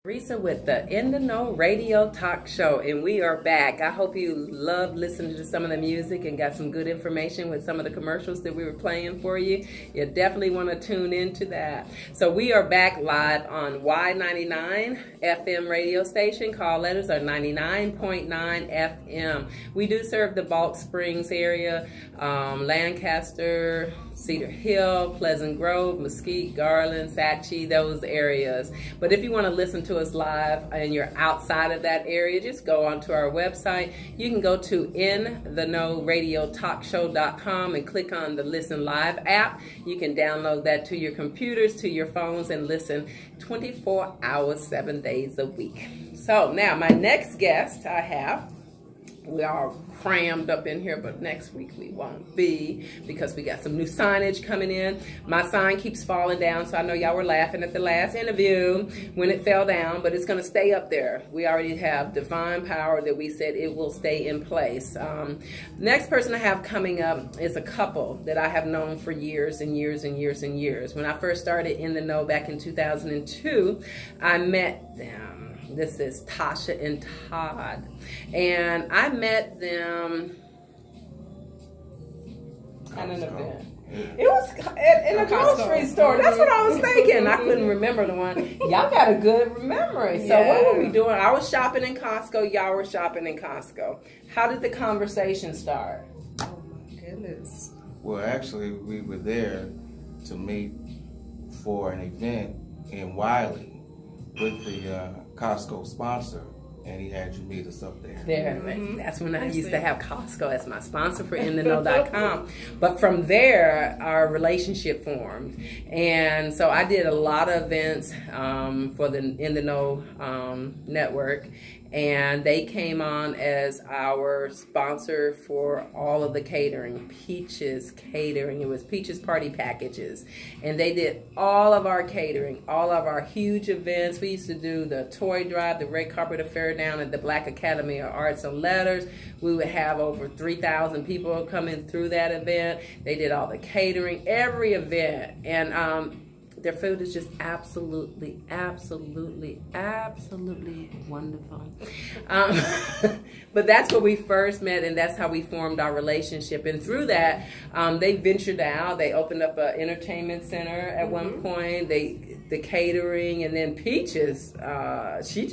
Teresa with the Ntheknow radio talk show, and we are back. I hope you loved listening to some of the music and got some good information with some of the commercials that we were playing for you. You definitely want to tune into that. So we are back live on Y99FM radio station. Call letters are 99.9 FM. We do serve the Balch Springs area, Lancaster, Cedar Hill, Pleasant Grove, Mesquite, Garland, Satchie, those areas. But if you want to listen to us live and you're outside of that area, just go onto our website. You can go to Ntheknowradiotalkshow.com and click on the Listen Live app. You can download that to your computers, to your phones, and listen 24 hours, 7 days a week. So now my next guest I have, we are crammed up in here, but next week we won't be because we got some new signage coming in. My sign keeps falling down, so I know y'all were laughing at the last interview when it fell down, but it's going to stay up there. We already have divine power that we said it will stay in place. Next person I have coming up is a couple that I have known for years and years and years and years. When I first started Ntheknow back in 2002, I met them. This is Tarsha and Todd. And I met them at an event. It was in a grocery store. That's what I was thinking. I couldn't remember the one. Y'all got a good memory. So what were we doing? I was shopping in Costco. Y'all were shopping in Costco. How did the conversation start? Oh my goodness. Well, actually, we were there to meet for an event in Wiley with the Costco sponsor, and he had you meet us up there. That's when I used to have Costco as my sponsor for Ntheknow.com. But from there, our relationship formed. And so I did a lot of events for the Ntheknow network. And they came on as our sponsor for all of the catering, Peaches Catering. It was Peaches Party Packages. And they did all of our catering, all of our huge events. We used to do the toy drive, the red carpet affair down at the Black Academy of Arts and Letters. We would have over 3,000 people coming through that event. They did all the catering, every event. And their food is just absolutely, absolutely, absolutely wonderful. But that's where we first met, and that's how we formed our relationship. And through that, they ventured out. They opened up an entertainment center at one point. The catering, and then Peaches, she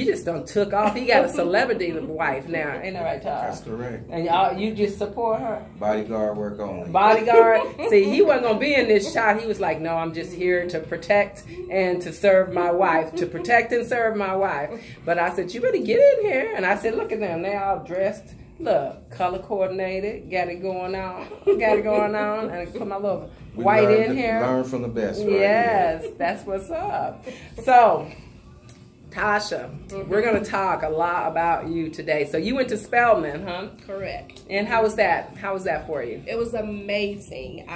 just done took off. He got a celebrity wife now. Ain't that right, Todd? That's correct. And you just support her? Bodyguard work only. Bodyguard. See, he wasn't going to be in this shot. He was like, no, I'm just here to protect and to serve my wife. To protect and serve my wife. But I said, you better get in here. And I said, look at them. They all dressed. Look, color coordinated. Got it going on. Got it going on. And I put my little white in here. Learn from the best, right? Yes, that's what's up. So, Tarsha, we're going to talk a lot about you today. So you went to Spelman, huh? Correct. And how was that? How was that for you? It was amazing.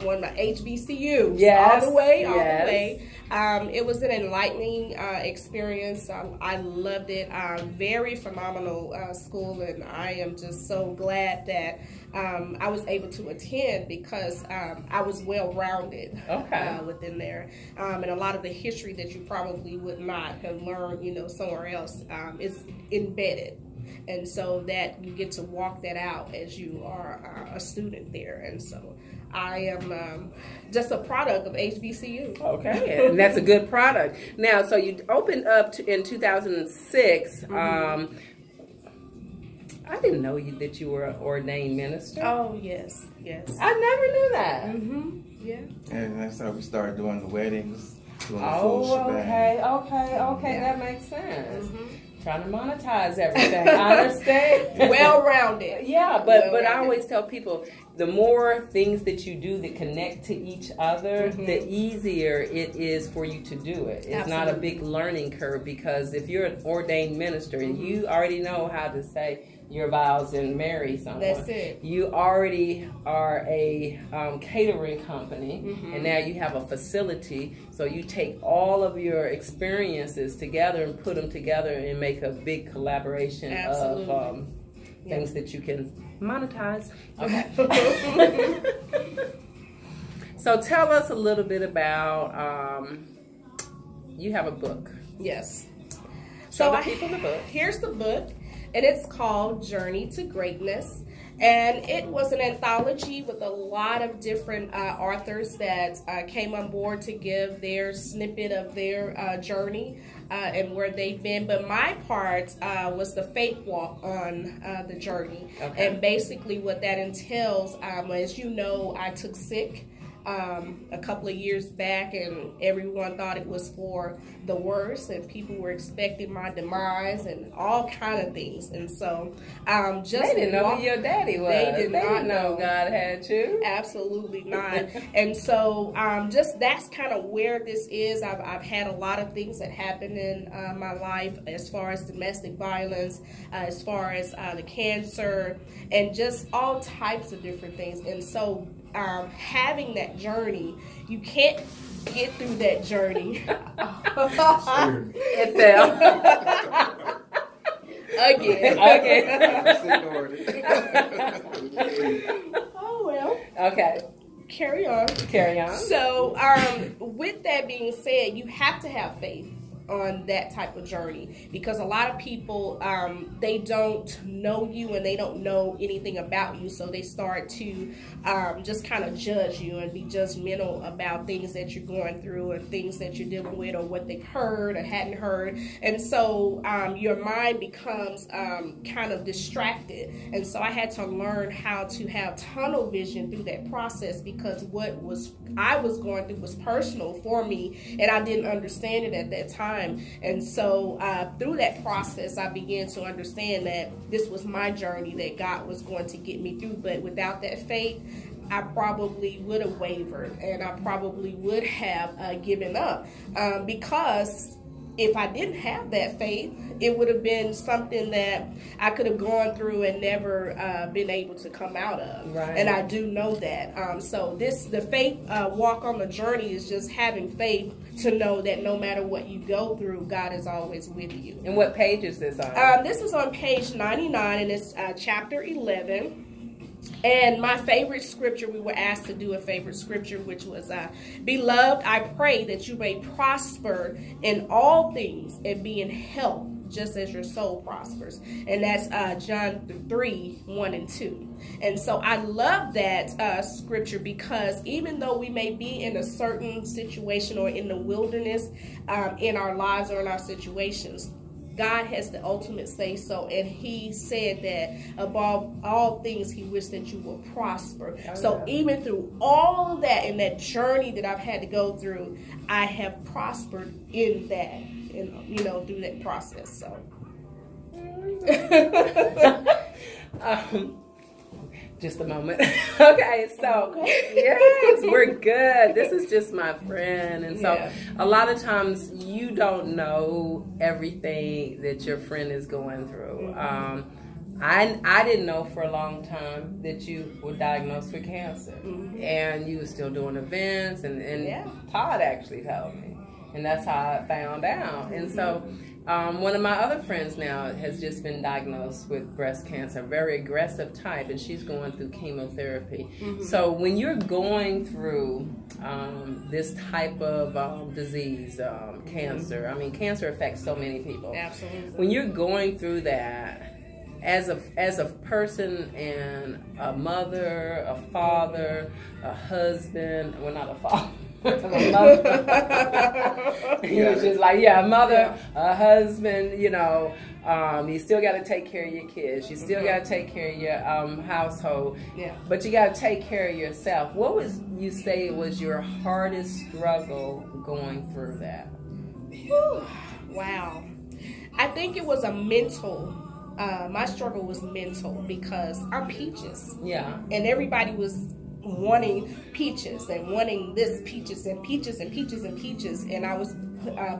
One of my HBCUs. Yes. All the way, all the way. It was an enlightening experience. I loved it. Very phenomenal school, and I am just so glad that I was able to attend because I was well-rounded within there. And a lot of the history that you probably would not have learned, somewhere else is embedded. And so that you get to walk that out as you are a student there. And so I am just a product of HBCU. Okay, and that's a good product. Now, so you opened up in 2006. I didn't know that you were an ordained minister. Oh, yes, yes. I never knew that. Yeah. And that's how we started doing the weddings, doing the full shebang. Okay, that makes sense. Trying to monetize everything. I understand. Well-rounded. Yeah, but I always tell people, the more things that you do that connect to each other, the easier it is for you to do it. It's not a big learning curve, because if you're an ordained minister, you already know how to say your vows and marry someone. That's it. You already are a catering company, and now you have a facility, so you take all of your experiences together and put them together and make a big collaboration of things that you can monetize. Okay. So tell us a little bit about, you have a book. Yes. So the people the book. Here's the book, and it's called Journey to Greatness. And it was an anthology with a lot of different authors that came on board to give their snippet of their journey and where they've been. But my part was the faith walk on the journey. Okay. And basically what that entails, as you know, I took sick a couple of years back, and everyone thought it was for the worst, and people were expecting my demise and all kind of things. And so just they didn't know who your daddy was. They did not know God had you. Absolutely not. And so just that's kind of where this is. I've had a lot of things that happened in my life, as far as domestic violence, as far as the cancer, and just all types of different things. And so having that journey, you can't get through that journey. It fell. Again. Oh, well. Okay. Carry on. Carry on. So, with that being said, you have to have faith on that type of journey, because a lot of people they don't know you and they don't know anything about you, so they start to just kind of judge you and be judgmental about things that you're going through and things that you're dealing with, or what they've heard or hadn't heard. And so your mind becomes kind of distracted. And so I had to learn how to have tunnel vision through that process, because what I was going through was personal for me, and I didn't understand it at that time. And so through that process, I began to understand that this was my journey, that God was going to get me through. But without that faith, I probably would have wavered, and I probably would have given up, because if I didn't have that faith, it would have been something that I could have gone through and never been able to come out of. Right. And I do know that. So the faith walk on the journey is just having faith to know that no matter what you go through, God is always with you. And what page is this on? This is on page 99, and it's chapter 11. And my favorite scripture, we were asked to do a favorite scripture, which was, Beloved, I pray that you may prosper in all things and be in health, just as your soul prospers. And that's John 3:1-2. And so I love that scripture, because even though we may be in a certain situation or in the wilderness in our lives or in our situations, God has the ultimate say so, and he said that above all things, he wished that you will prosper. Oh, so yeah. Even through all of that, and that journey that I've had to go through, I have prospered in that, through that process. So. Just a moment. Okay, so yes, we're good. This is just my friend. And so a lot of times you don't know everything that your friend is going through. I didn't know for a long time that you were diagnosed with cancer. And you were still doing events, and Todd actually told me. And that's how I found out. And so one of my other friends now has just been diagnosed with breast cancer, a very aggressive type, and she's going through chemotherapy. So when you're going through this type of disease, cancer, I mean, cancer affects so many people. Absolutely. When you're going through that, as a person and a mother, a father, a husband, well, not a father. He was just like, a mother, a husband, you still got to take care of your kids. You still got to take care of your household. Yeah. But you got to take care of yourself. What was you say was your hardest struggle going through that? Wow. I think it was a mental. My struggle was mental, because I'm peaches. Yeah. And everybody was wanting peaches and wanting this peaches and peaches and peaches and peaches, and I was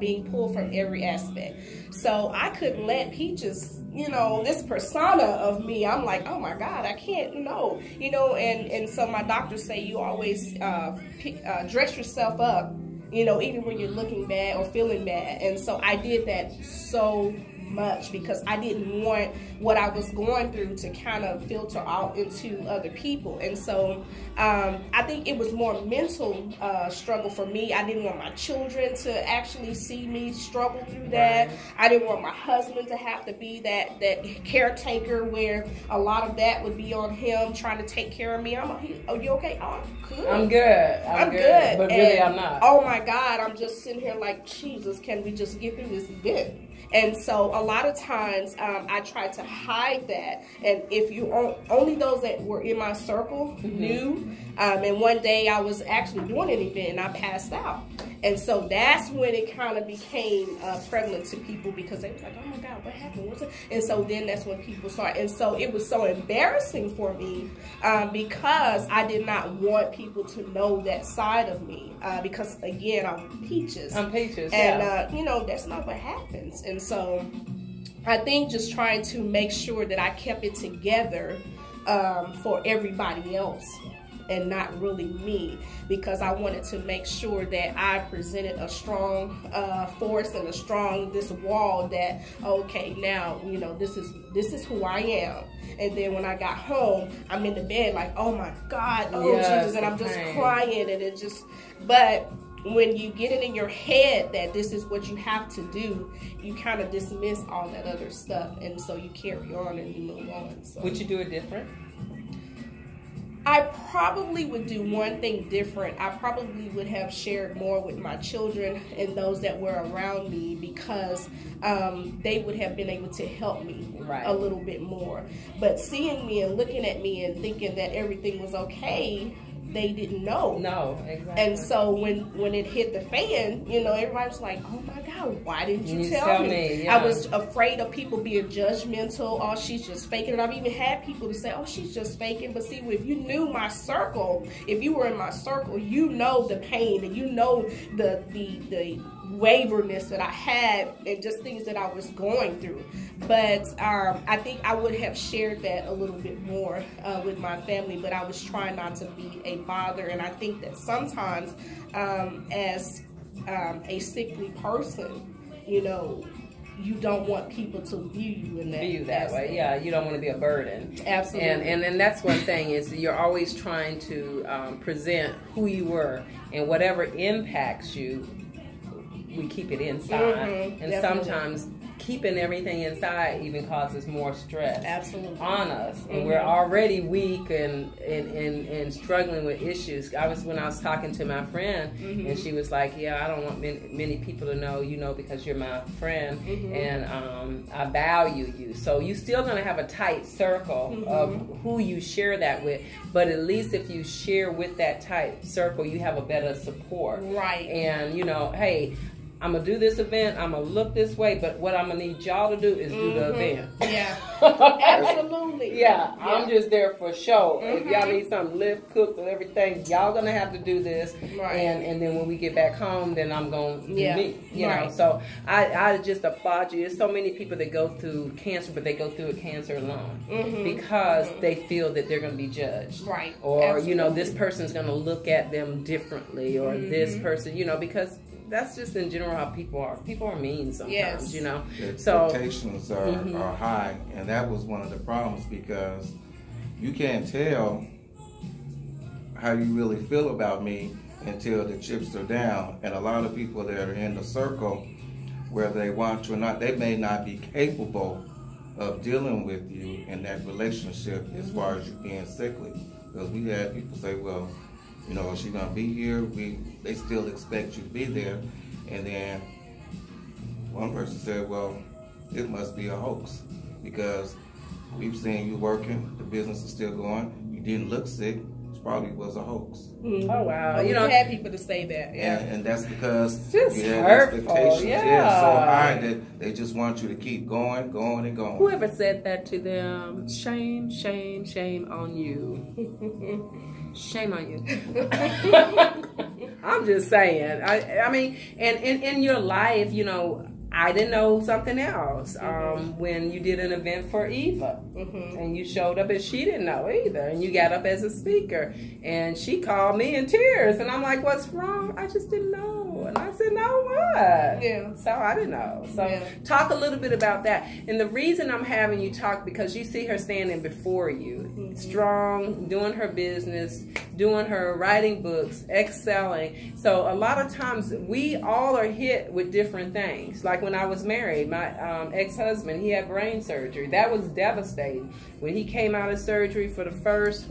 being pulled from every aspect. So I couldn't let peaches, this persona of me, I'm like, oh my God, I can't, and so my doctors say you always dress yourself up, even when you're looking bad or feeling bad. And so I did that so much because I didn't want what I was going through to kind of filter out into other people. And so I think it was more mental struggle for me. I didn't want my children to actually see me struggle through that. Right. I didn't want my husband to have to be that caretaker where a lot of that would be on him trying to take care of me. Oh, you okay? Oh, I'm good. I'm good. I'm good. But really, I'm not. Oh my God, I'm just sitting here like, Jesus, can we just get through this event? And so a lot of times I tried to hide that. And if you only those that were in my circle knew. And one day I was actually doing an event and I passed out. And so that's when it kind of became prevalent to people because they was like, oh my God, what happened? What's it? And so then that's when people started. And so it was so embarrassing for me because I did not want people to know that side of me because, again, I'm Peaches. I'm Peaches, and, you know, that's not what happens. And so I think just trying to make sure that I kept it together for everybody else and not really me, because I wanted to make sure that I presented a strong force and this wall that, okay, now, you know, this is who I am. And then when I got home, I'm in the bed like, oh my God, oh yes, Jesus, and I'm just crying, and it just, but when you get it in your head that this is what you have to do, you kind of dismiss all that other stuff, and so you carry on and you move on. So. Would you do it different? I probably would do one thing different. I probably would have shared more with my children and those that were around me because they would have been able to help me a little bit more. But seeing me and looking at me and thinking that everything was okay, they didn't know. No, exactly. And so when it hit the fan, you know, everybody was like, oh my God, why didn't you tell me? Yeah. I was afraid of people being judgmental. Oh, she's just faking it. I've even had people to say, oh, she's just faking. But see, if you knew my circle, if you were in my circle, you know the pain and you know the waverness that I had and just things that I was going through. But I think I would have shared that a little bit more with my family, but I was trying not to be a bother. And I think that sometimes as a sickly person, you know, you don't want people to view you in that way. Yeah, you don't want to be a burden. Absolutely. And that's one thing is you're always trying to present who you were, and whatever impacts you, we keep it inside. And definitely. Sometimes keeping everything inside even causes more stress on us. And we're already weak and struggling with issues. When I was talking to my friend, and she was like, yeah, I don't want many people to know, you know, because you're my friend, and I value you. So you're still going to have a tight circle of who you share that with, but at least if you share with that tight circle, you have a better support. Right. And, you know, hey, I'm going to do this event, I'm going to look this way, but what I'm going to need y'all to do is do the event. Yeah, absolutely. Yeah, I'm just there for show. If y'all need something lift, cooked, and everything, y'all going to have to do this. Right. And then when we get back home, then I'm going to do me. You know, so I just applaud you. There's so many people that go through cancer, but they go through a cancer alone because they feel that they're going to be judged. Right. Or, you know, this person's going to look at them differently, or this person, you know, because that's just in general how people are. People are mean sometimes, you know. The expectations are high, and that was one of the problems because you can't tell how you really feel about me until the chips are down. And a lot of people that are in the circle, whether they want to or not, they may not be capable of dealing with you in that relationship as far as you being sickly. Because we had people say, well, you know, is she gonna be here? They still expect you to be there. And then one person said, well, it must be a hoax because we've seen you working, the business is still going, you didn't look sick, it probably was a hoax. Oh wow. You know, had people to say that. Yeah. And that's because just you had expectations so high that they just want you to keep going and going. Whoever said that to them, shame, shame, shame on you. Shame on you. I'm just saying. I mean, and in your life, you know, I didn't know something else. When you did an event for Eva, and you showed up, and she didn't know either, and you got up as a speaker, and she called me in tears, and I'm like, "What's wrong?" I just didn't know. know. And I said, know what? Yeah. So I didn't know. So talk a little bit about that. And the reason I'm having you talk, because you see her standing before you, strong, doing her business, doing her writing books, excelling. So a lot of times we all are hit with different things. Like when I was married, my ex-husband, he had brain surgery. That was devastating. When he came out of surgery for the first,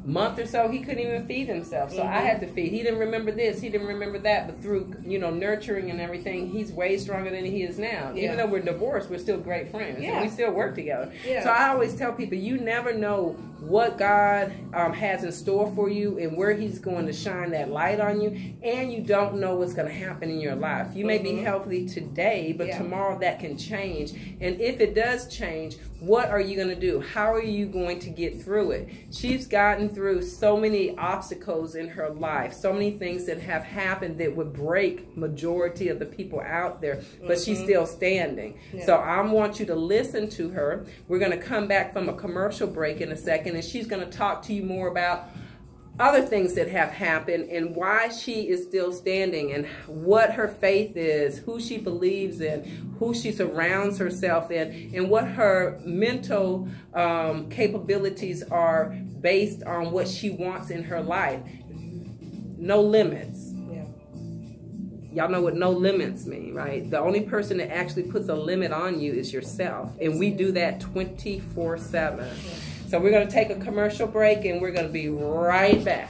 month or so, he couldn't even feed himself. So I had to feed. He didn't remember this, he didn't remember that, but through, nurturing and everything, he's way stronger than he is now. Even though we're divorced, we're still great friends. And we still work together. So I always tell people, you never know what God has in store for you and where he's going to shine that light on you, and you don't know what's going to happen in your life. You may be healthy today, but tomorrow that can change. And if it does change, what are you going to do? How are you going to get through it? She's gotten through so many obstacles in her life, so many things that have happened that would break majority of the people out there, but she's still standing. So I want you to listen to her. We're going to come back from a commercial break in a second, and she's going to talk to you more about other things that have happened and why she is still standing and what her faith is, who she believes in, who she surrounds herself in, and what her mental capabilities are based on what she wants in her life. No limits. Y'all know what no limits mean, right? The only person that actually puts a limit on you is yourself. And we do that 24/7. So we're going to take a commercial break and we're going to be right back.